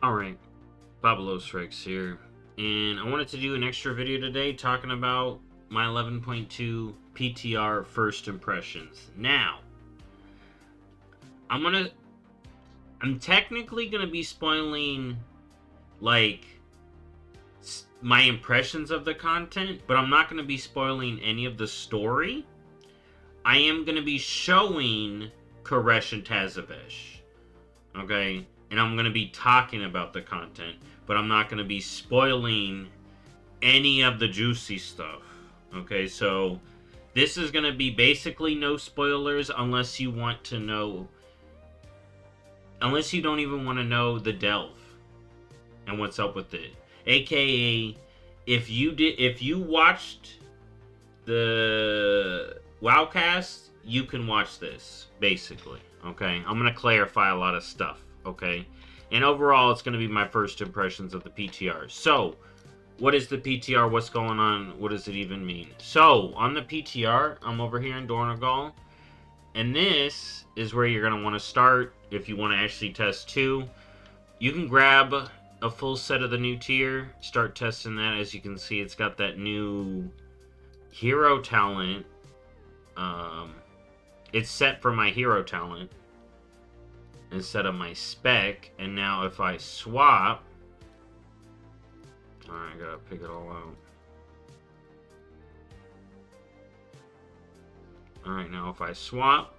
Alright, BobalosRex here, and I wanted to do an extra video today talking about my 11.2 PTR first impressions. Now, I'm technically gonna be spoiling, like, my impressions of the content, but I'm not gonna be spoiling any of the story. I am gonna be showing Koresh and Tazavesh. Okay? And I'm going to be talking about the content, but I'm not going to be spoiling any of the juicy stuff. Okay? So this is going to be basically no spoilers unless you want to know, unless you don't even want to know the delve and what's up with it. AKA, if you watched the Wowcast, you can watch this, basically. Okay? I'm going to clarify a lot of stuff. Okay? And overall, it's going to be my first impressions of the PTR. So, what is the PTR? What's going on? What does it even mean? So, on the PTR, I'm over here in Dornegal. And this is where you're going to want to start if you want to actually test 2. You can grab a full set of the new tier, start testing that. As you can see, it's got that new hero talent. It's set for my hero talent instead of my spec. And now if I swap, alright, I gotta pick it all out. Alright, now if I swap,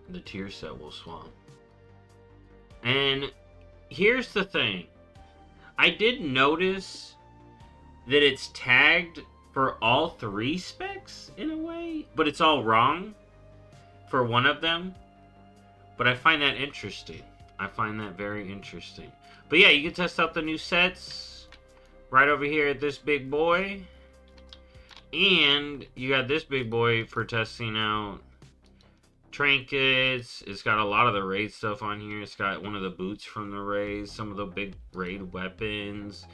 the tier set will swap. And here's the thing, I did notice that it's tagged for all 3 specs in a way, but it's all wrong for one of them. But I find that interesting. I find that very interesting. But yeah, you can test out the new sets right over here at this big boy. And you got this big boy for testing out trinkets. It's got a lot of the raid stuff on here. It's got one of the boots from the raids, some of the big raid weapons,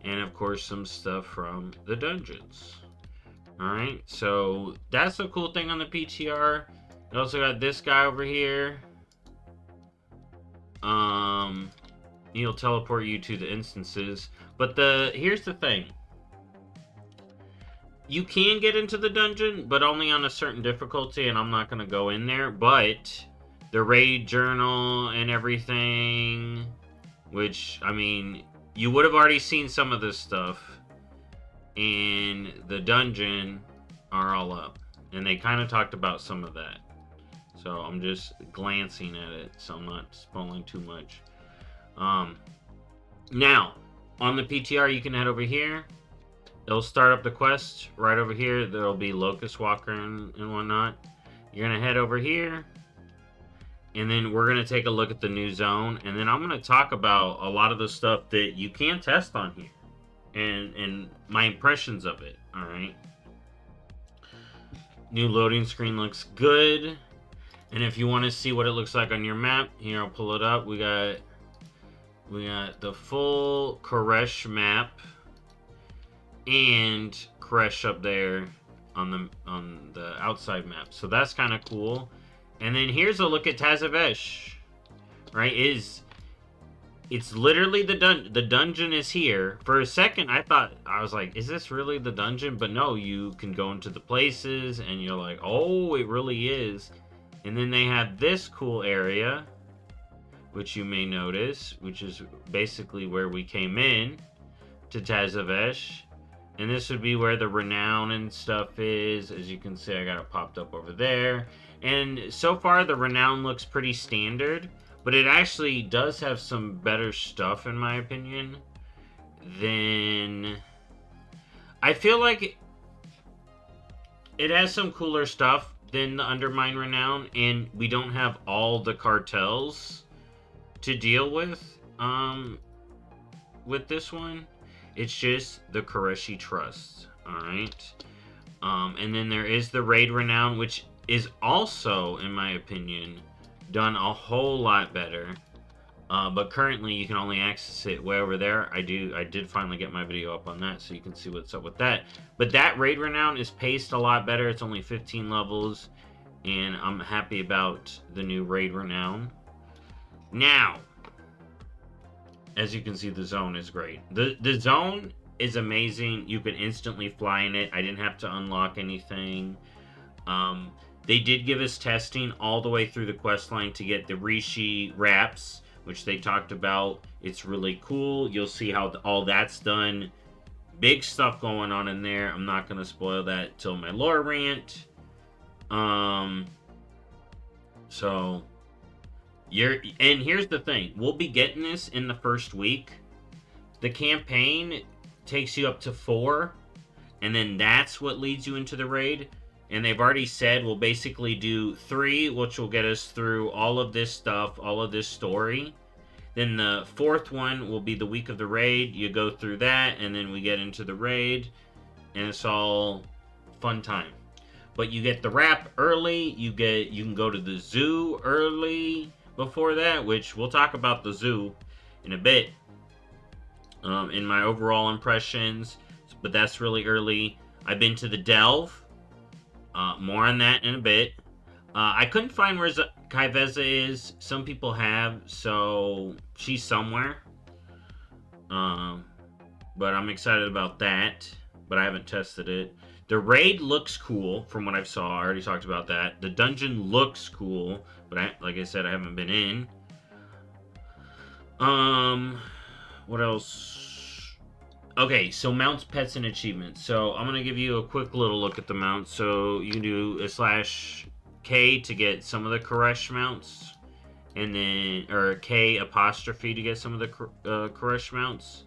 and of course some stuff from the dungeons. Alright, so that's the cool thing on the PTR. You also got this guy over here. He'll teleport you to the instances. But here's the thing. You can get into the dungeon, but only on a certain difficulty, and I'm not going to go in there. But the raid journal and everything, which, I mean, you would have already seen some of this stuff in the dungeon, are all up. And they kind of talked about some of that. So I'm just glancing at it, so I'm not spoiling too much. Now, on the PTR, you can head over here. It'll start up the quest right over here. There'll be Locust Walker and whatnot. You're going to head over here. And then we're going to take a look at the new zone. And then I'm going to talk about a lot of the stuff that you can test on here. And my impressions of it. Alright. New loading screen looks good. And if you want to see what it looks like on your map, here, I'll pull it up. We got the full Koresh map and Koresh up there on the outside map. So that's kind of cool. And then here's a look at Tazavesh. Right? It's literally the dungeon is here. For a second, I was like, is this really the dungeon? But no, you can go into the places and you're like, oh, it really is. And then they have this cool area, which you may notice, which is basically where we came in to Tazavesh. And this would be where the renown and stuff is. As you can see, I got it popped up over there. And so far, the renown looks pretty standard. But it actually does have some better stuff, in my opinion, than... I feel like it has some cooler stuff than the Undermine Renown, and we don't have all the cartels to deal with this one. It's just the Koreshi Trust, alright? And then there is the Raid Renown, which is also, in my opinion, done a whole lot better. But currently you can only access it way over there. I did finally get my video up on that, so you can see what's up with that. But that Raid Renown is paced a lot better. It's only 15 levels, and I'm happy about the new Raid Renown. Now, as you can see, the zone is great. The zone is amazing. You can instantly fly in it. I didn't have to unlock anything. They did give us testing all the way through the quest line to get the Rishi wraps, which they talked about. It's really cool. You'll see how all that's done. Big stuff going on in there. I'm not going to spoil that till my lore rant. So and here's the thing. We'll be getting this in the first week. The campaign takes you up to 4, and then that's what leads you into the raid. And they've already said we'll basically do 3, which will get us through all of this stuff, all of this story. Then the 4th one will be the week of the raid. You go through that, and then we get into the raid, and it's all fun time. But you get the wrap early. You can go to the zoo early before that, which we'll talk about the zoo in a bit. In my overall impressions, but that's really early. I've been to the Delve. More on that in a bit. I couldn't find where Kaiveza is. Some people have, so she's somewhere. But I'm excited about that. But I haven't tested it. The raid looks cool from what I saw. I already talked about that. The dungeon looks cool, but like I said, I haven't been in. What else? Okay, so mounts, pets, and achievements. So I'm going to give you a quick little look at the mounts. So you can do a /K to get some of the Koresh mounts. And then, or K apostrophe to get some of the Koresh mounts.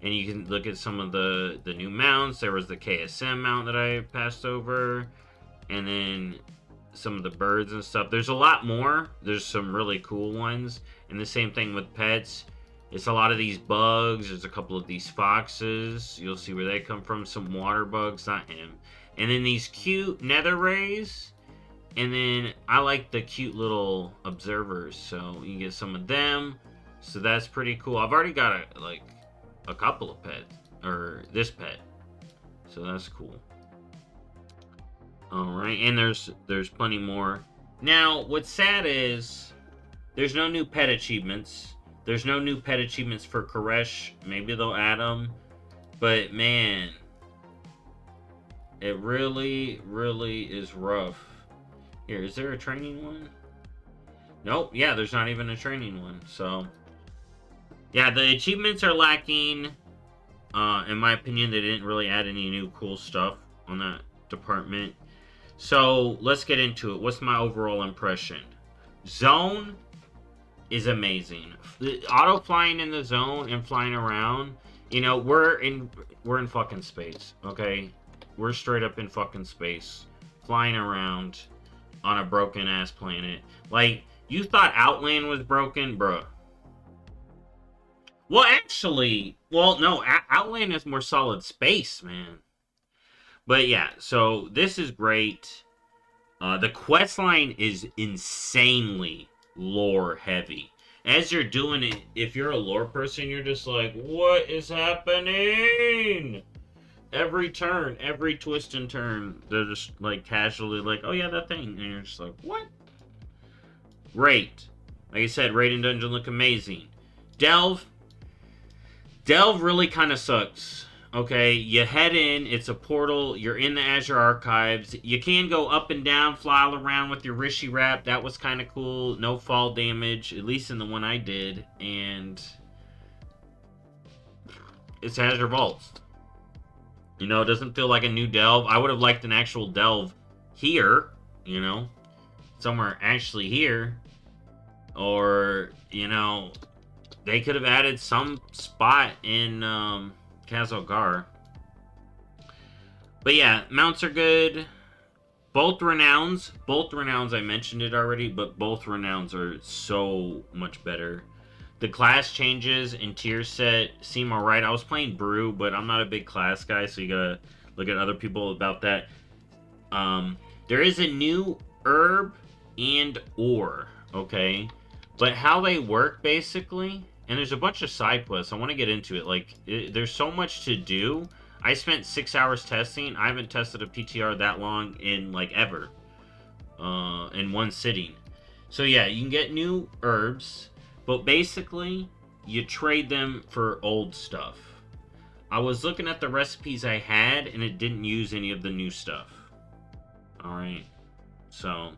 And you can look at some of the new mounts. There was the KSM mount that I passed over. And then some of the birds and stuff. There's a lot more. There's some really cool ones. And the same thing with pets. It's a lot of these bugs. There's a couple of these foxes. You'll see where they come from. Some water bugs, not him. And then these cute nether rays. And then I like the cute little observers. So you can get some of them. So that's pretty cool. I've already got a couple of pets. Or this pet. So that's cool. Alright, and there's plenty more. Now, what's sad is there's no new pet achievements. There's no new pet achievements for Koresh. Maybe they'll add them. But, man, it really, really is rough. Here, is there a training one? Nope. Yeah, there's not even a training one. So, yeah, the achievements are lacking. In my opinion, they didn't really add any new cool stuff on that department. So, let's get into it. What's my overall impression? Zone is amazing. The auto flying in the zone and flying around, you know, we're in fucking space, okay? We're straight up in fucking space, flying around on a broken ass planet. Like, you thought Outland was broken, bruh. Well, actually, no, Outland is more solid space, man. But yeah, so this is great. The quest line is insanely lore heavy. As you're doing it, if you're a lore person, you're just like, what is happening? Every turn, every twist and turn, they're just like casually like, oh yeah, that thing. And you're just like, what? Great. Like I said, raid and dungeon look amazing. Delve really kind of sucks. Okay, you head in, it's a portal, you're in the Azure Archives. You can go up and down, fly all around with your Rishi wrap. That was kind of cool. No fall damage, at least in the one I did. And it's Azure Vaults. You know, it doesn't feel like a new delve. I would have liked an actual delve here, you know, somewhere actually here. Or, you know, they could have added some spot in Kazalgar. But yeah, mounts are good. Both renowns I mentioned it already, but both renowns are so much better. The class changes in tier set seem alright. I was playing Brew, but I'm not a big class guy, so you gotta look at other people about that. There is a new herb and ore, okay? But how they work, basically, and there's a bunch of side quests. I want to get into it. Like, there's so much to do. I spent 6 hours testing. I haven't tested a PTR that long in, like, ever. In one sitting. So, yeah, you can get new herbs. But basically, you trade them for old stuff. I was looking at the recipes I had, and it didn't use any of the new stuff. Alright. So...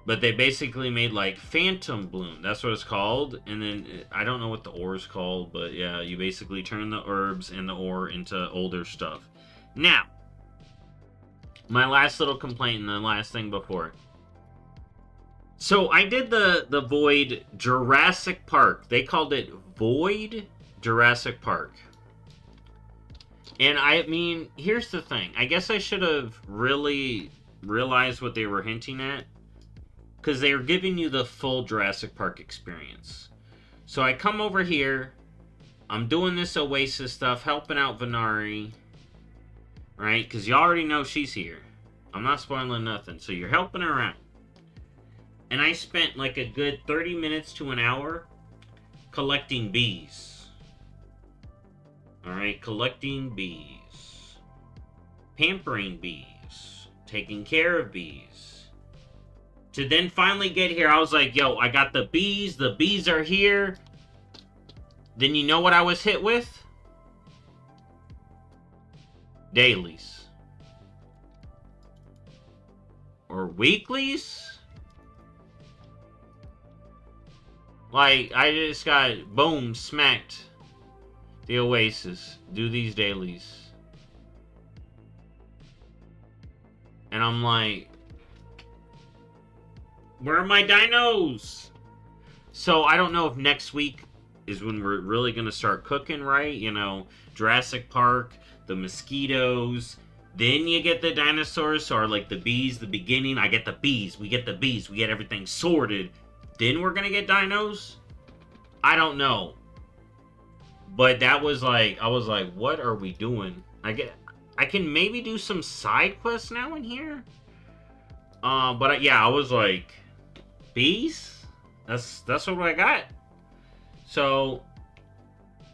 But they basically made, like, Phantom Bloom. That's what it's called. And then, I don't know what the ore is called, but yeah, you basically turn the herbs and the ore into older stuff. Now, my last little complaint and the last thing before. So, I did the Void Jurassic Park. They called it Void Jurassic Park. And I mean, here's the thing. I guess I should have really realized what they were hinting at. Because they were giving you the full Jurassic Park experience. So I come over here. I'm doing this Oasis stuff, helping out Venari. Right? Because you already know she's here. I'm not spoiling nothing. So you're helping her out. And I spent like a good 30 minutes to an hour collecting bees. Alright? Collecting bees. Pampering bees. Taking care of bees. To then finally get here, I was like, yo, I got the bees. The bees are here. Then you know what I was hit with? Dailies. Or weeklies? Like, I just got, boom, smacked. The Oasis. Do these dailies. And I'm like... Where are my dinos? So, I don't know if next week is when we're really going to start cooking, right? You know, Jurassic Park, the mosquitoes. Then you get the dinosaurs, or like the bees, the beginning. I get the bees. We get the bees. We get everything sorted. Then we're going to get dinos? I don't know. But that was like, I was like, what are we doing? I can maybe do some side quests now in here. But yeah, I was like... Bees? That's what I got. So,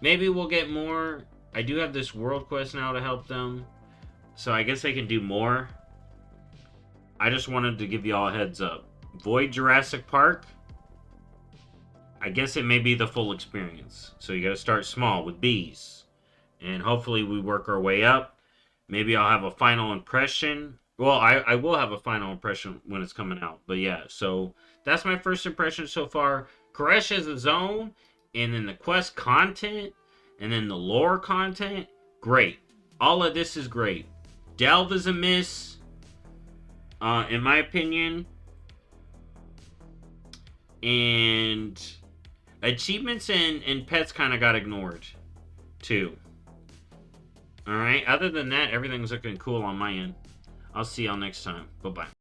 maybe we'll get more. I do have this world quest now to help them. So, I guess I can do more. I just wanted to give you all a heads up. Void Jurassic Park. I guess it may be the full experience. So, you gotta start small with bees. And hopefully we work our way up. Maybe I'll have a final impression. Well, I will have a final impression when it's coming out. But yeah, so... That's my first impression so far. Koresh as a zone, and then the quest content, and then the lore content. Great. All of this is great. Delve is a miss, in my opinion. And achievements and pets kind of got ignored, too. Alright, other than that, everything's looking cool on my end. I'll see y'all next time. Bye-bye.